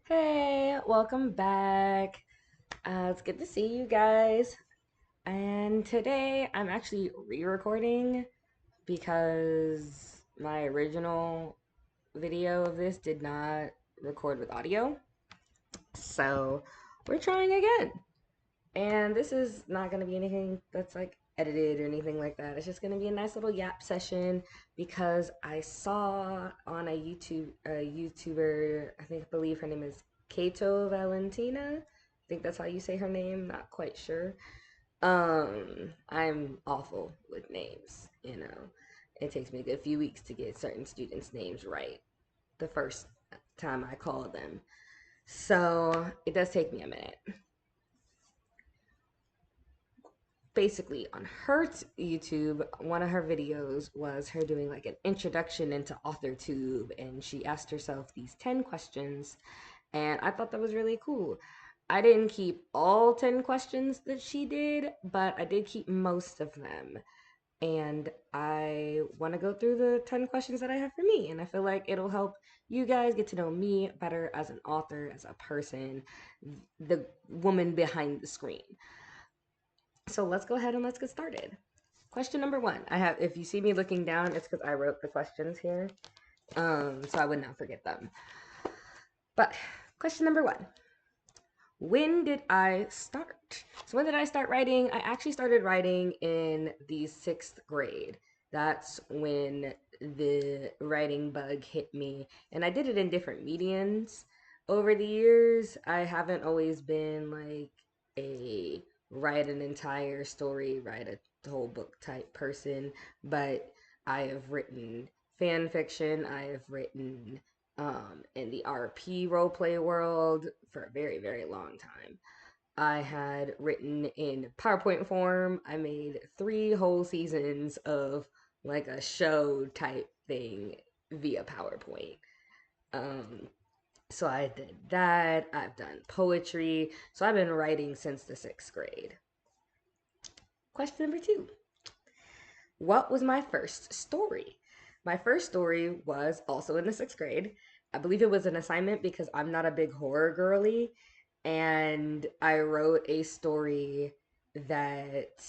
Hey, welcome back. It's good to see you guys. And today I'm actually re-recording because my original video of this did not record with audio. So we're trying again. And this is not going to be anything that's like edited or anything like that. It's just going to be a nice little yap session because I saw on a YouTuber, I believe her name is Kato Valentina. I think that's how you say her name, not quite sure. I'm awful with names. It takes me a good few weeks to get certain students' names right the first time I call them. So it does take me a minute. Basically on her YouTube, one of her videos was her doing like an introduction into Authortube, and she asked herself these 10 questions, and I thought that was really cool. I didn't keep all 10 questions that she did, but I did keep most of them. And I want to go through the 10 questions that I have for me, and I feel like it'll help you guys get to know me better as an author, as a person, the woman behind the screen. So let's go ahead and let's get started. Question number one. If you see me looking down, it's because I wrote the questions here, so I would not forget them. But question number one. When did I start? So when did I start writing? I actually started writing in the sixth grade. That's when the writing bug hit me, and I did it in different mediums over the years. I haven't always been like a write an entire story, write a whole book type person, but I have written fan fiction. I have written in the RP roleplay world for a very, very long time. I had written in PowerPoint form. I made 3 whole seasons of like a show type thing via PowerPoint. Um, so I did that. I've done poetry. So I've been writing since the sixth grade. Question number two. What was my first story? My first story was also in the sixth grade. I believe it was an assignment because I'm not a big horror girly. And I wrote a story that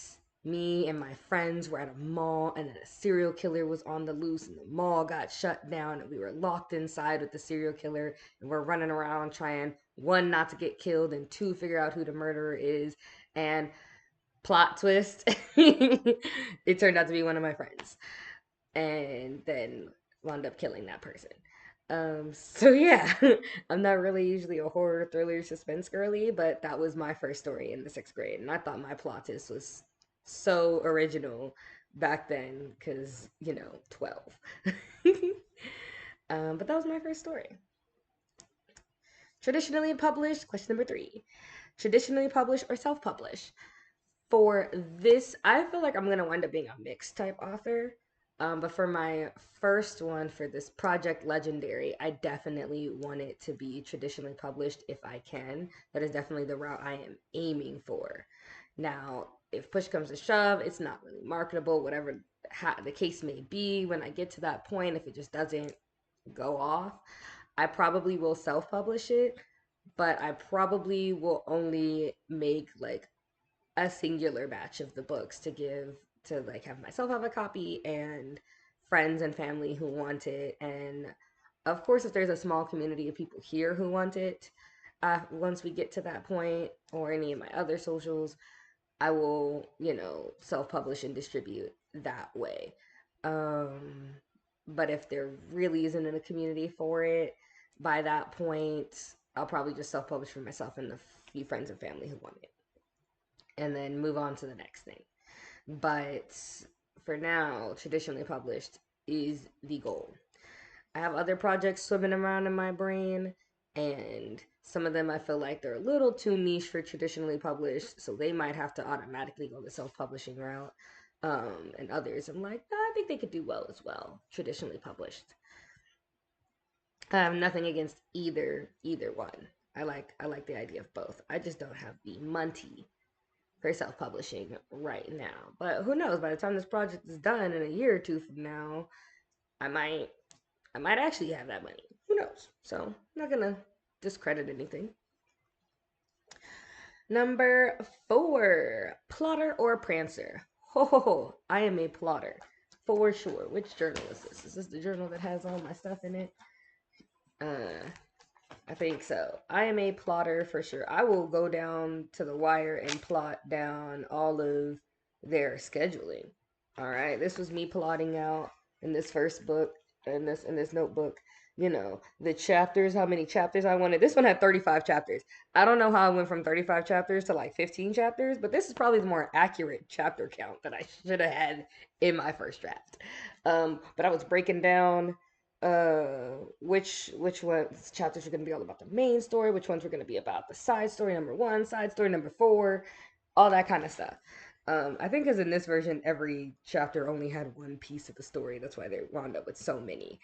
me and my friends were at a mall, and then a serial killer was on the loose, and the mall got shut down, and we were locked inside with the serial killer, and we're running around trying, one, not to get killed, and two, figure out who the murderer is. And plot twist, it turned out to be one of my friends, and then wound up killing that person. So yeah, I'm not really usually a horror, thriller, suspense girly, but that was my first story in the sixth grade, and I thought my plot twist was so original back then because 12. But that was my first story. Traditionally published. Question number three. Traditionally published or self-published? For this, I feel like I'm gonna wind up being a mixed type author. But for my first one, for this project Legendary, I definitely want it to be traditionally published if I can. That is definitely the route I am aiming for. Now, if push comes to shove, it's not really marketable, whatever the case may be. When I get to that point, if it just doesn't go off, I probably will self publish it, but I probably will only make like a singular batch of the books to give to like have myself have a copy and friends and family who want it. And of course, if there's a small community of people here who want it, once we get to that point, or any of my other socials, I will, self publish and distribute that way. Um, but if there really isn't a community for it by that point, I'll probably just self publish for myself and the few friends and family who want it, and then move on to the next thing. But for now, traditionally published is the goal. I have other projects swimming around in my brain, and some of them I feel like they're a little too niche for traditionally published, so they might have to automatically go the self-publishing route. And others, I'm like, I think they could do well as well, traditionally published. I have nothing against either one. I like the idea of both. I just don't have the money for self-publishing right now. But who knows? By the time this project is done in a year or two from now, I might I might actually have that money. Who knows? So I'm not gonna discredit anything. Number 4, plotter or prancer? Ho ho ho, I am a plotter. For sure. Which journal is this? Is this the journal that has all my stuff in it? I think so. I am a plotter for sure. I will go down to the wire and plot down all of their scheduling. All right, this was me plotting out in this first book, in this notebook. You know, the chapters, how many chapters I wanted. This one had 35 chapters. I don't know how I went from 35 chapters to like 15 chapters, but this is probably the more accurate chapter count that I should have had in my first draft. But I was breaking down which ones chapters are going to be all about the main story, which ones were going to be about the side story number 1, side story number 4, all that kind of stuff. I think because in this version every chapter only had one piece of the story. That's why they wound up with so many.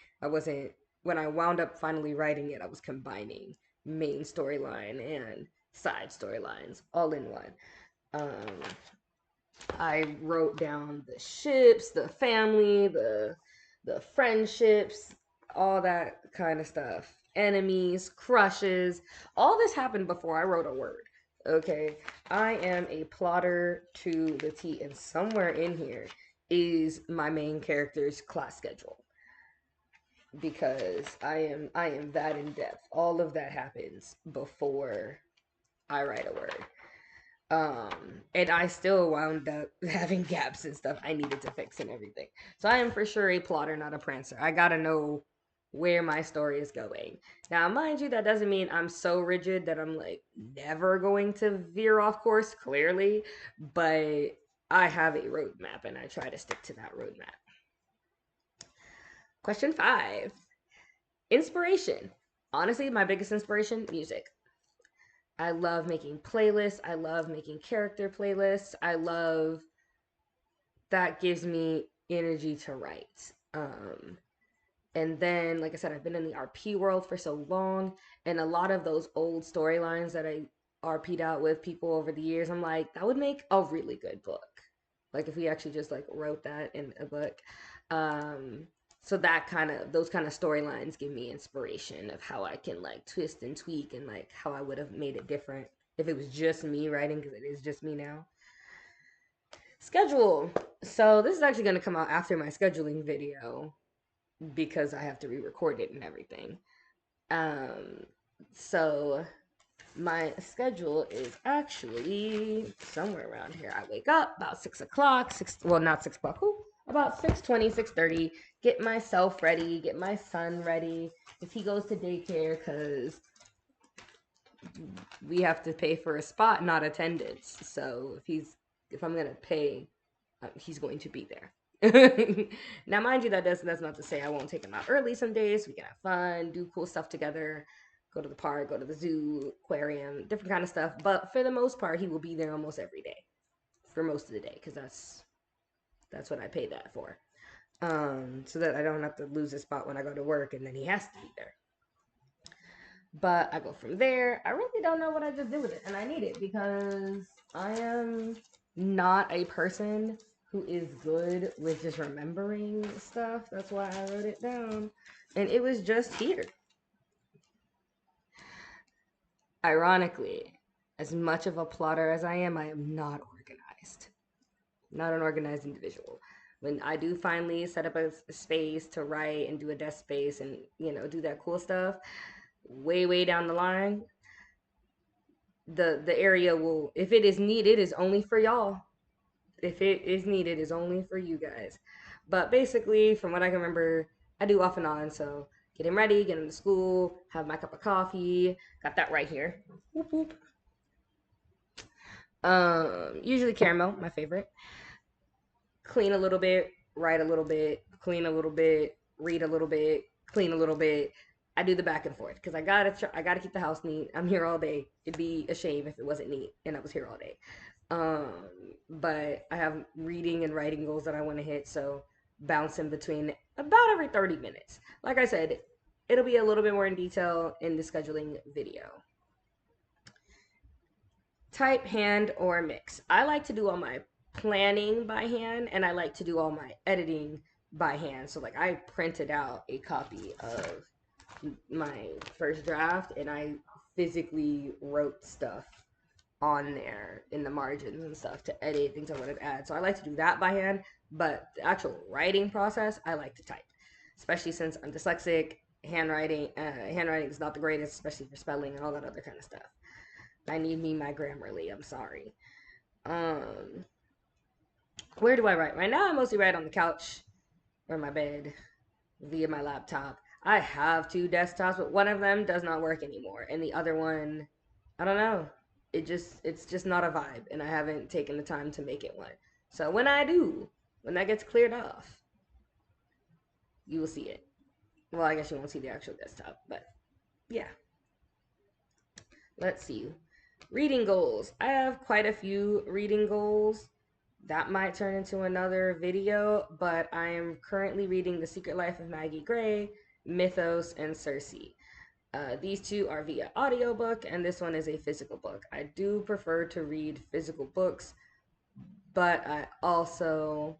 When I wound up finally writing it, I was combining main storyline and side storylines all in one. I wrote down the ships, the family, the friendships, all that kind of stuff. Enemies, crushes. All this happened before I wrote a word. Okay, I am a plotter to the T, and somewhere in here is my main character's class schedule, because I am that in depth. All of that happens before I write a word. And I still wound up having gaps and stuff I needed to fix and everything. So I am for sure a plotter, not a prancer. I gotta know where my story is going. Now, mind you, that doesn't mean I'm so rigid that I'm like never going to veer off course, clearly, but I have a roadmap and I try to stick to that roadmap. Question 5. Inspiration. Honestly, my biggest inspiration, music. I love making playlists. I love making character playlists. I love that gives me energy to write. And then, like I said, I've been in the RP world for so long, and a lot of those old storylines that I RP'd out with people over the years, I'm like, that would make a really good book. Like if we actually just like wrote that in a book. So those kind of storylines give me inspiration of how I can like twist and tweak and like how I would have made it different if it was just me writing, because it is just me now. Schedule. So this is actually going to come out after my scheduling video because I have to re-record it and everything. So my schedule is actually somewhere around here. I wake up about 6 o'clock, not 6 o'clock, about 6:20, 6:30, get myself ready, get my son ready. If he goes to daycare, because we have to pay for a spot, not attendance. So if I'm going to pay, he's going to be there. Now, mind you, that's not to say I won't take him out early some days. We can have fun, do cool stuff together, go to the park, go to the zoo, aquarium, different kind of stuff. But for the most part, he will be there almost every day for most of the day, because that's what I pay that for. So that I don't have to lose a spot when I go to work and then he has to be there. But I go from there. I really don't know what I just did with it, and I need it because I am not a person who is good with just remembering stuff. That's why I wrote it down. And it was just here. Ironically, as much of a plotter as I am not organized. Not an organized individual. When I do finally set up a space to write and do a desk space and, do that cool stuff, way down the line, the area will, if it is needed, is only for y'all. If it is needed, is only for you guys. But basically, from what I can remember, I do off and on. So get him ready, get him to school, have my cup of coffee. Got that right here. Whoop, whoop. Usually caramel, my favorite. Clean a little bit, write a little bit, clean a little bit, read a little bit, clean a little bit. I do the back and forth because I gotta keep the house neat. I'm here all day. It'd be a shame if it wasn't neat and I was here all day. But I have reading and writing goals that I want to hit, so bouncing between about every 30 minutes. Like I said, it'll be a little bit more in detail in the scheduling video. Type, hand, or mix. I like to do all my planning by hand, and I like to do all my editing by hand. So like I printed out a copy of my first draft and I physically wrote stuff on there in the margins and stuff to edit things I wanted to add. So I like to do that by hand, but the actual writing process, I like to type, especially since I'm dyslexic. Handwriting is not the greatest, especially for spelling and all that other kind of stuff. I need me my Grammarly. I'm sorry. Um, where do I write? Right now, I mostly write on the couch or my bed via my laptop. I have two desktops, but one of them does not work anymore, and the other one, I don't know. It's just not a vibe, and I haven't taken the time to make it one. So when I do, when that gets cleared off, you will see it. Well, I guess you won't see the actual desktop, but yeah. Let's see. Reading goals. I have quite a few reading goals. That might turn into another video, but I am currently reading The Secret Life of Maggie Gray, Mythos, and Circe. These two are via audiobook, and this one is a physical book. I do prefer to read physical books, but I also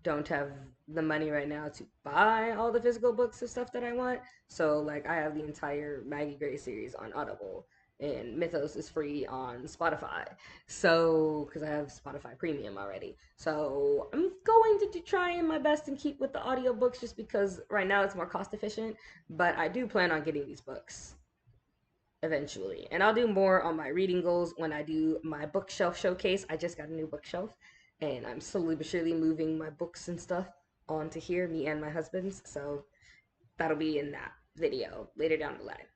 don't have the money right now to buy all the physical books of stuff that I want. So like I have the entire Maggie Gray series on Audible and Mythos is free on Spotify. So cuz I have Spotify Premium already. So I'm going to try my best and keep with the audiobooks just because right now it's more cost efficient, but I do plan on getting these books eventually. And I'll do more on my reading goals when I do my bookshelf showcase. I just got a new bookshelf and I'm slowly but surely moving my books and stuff onto here, me and my husband's. So that'll be in that video later down the line.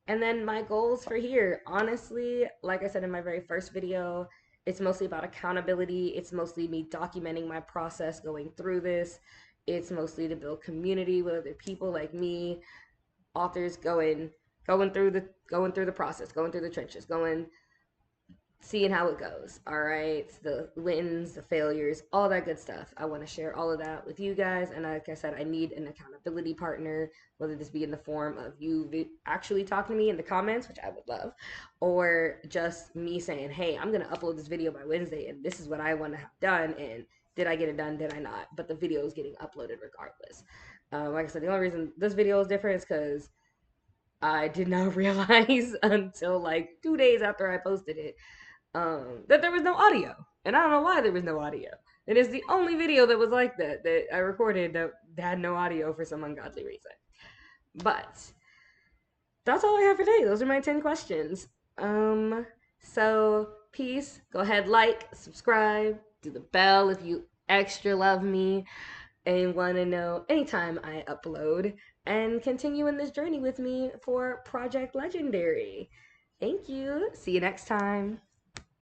And then my goals for here, honestly, like I said in my very first video, it's mostly about accountability. It's mostly me documenting my process going through this. It's mostly to build community with other people like me, authors going through the process, going through the trenches, going seeing how it goes. All right, the wins, the failures, all that good stuff. I want to share all of that with you guys. And like I said, I need an accountability partner, whether this be in the form of you actually talking to me in the comments, which I would love, or just me saying, hey, I'm going to upload this video by Wednesday and this is what I want to have done. And did I get it done? Did I not? But the video is getting uploaded regardless. Like I said, the only reason this video is different is because I did not realize until like 2 days after I posted it that there was no audio. And I don't know why there was no audio. It is the only video that was like that I recorded that had no audio for some ungodly reason. But that's all I have for today. Those are my 10 questions. So peace. Go ahead, like, subscribe, do the bell if you extra love me and want to know anytime I upload and continue in this journey with me for Project Legendary. Thank you. See you next time.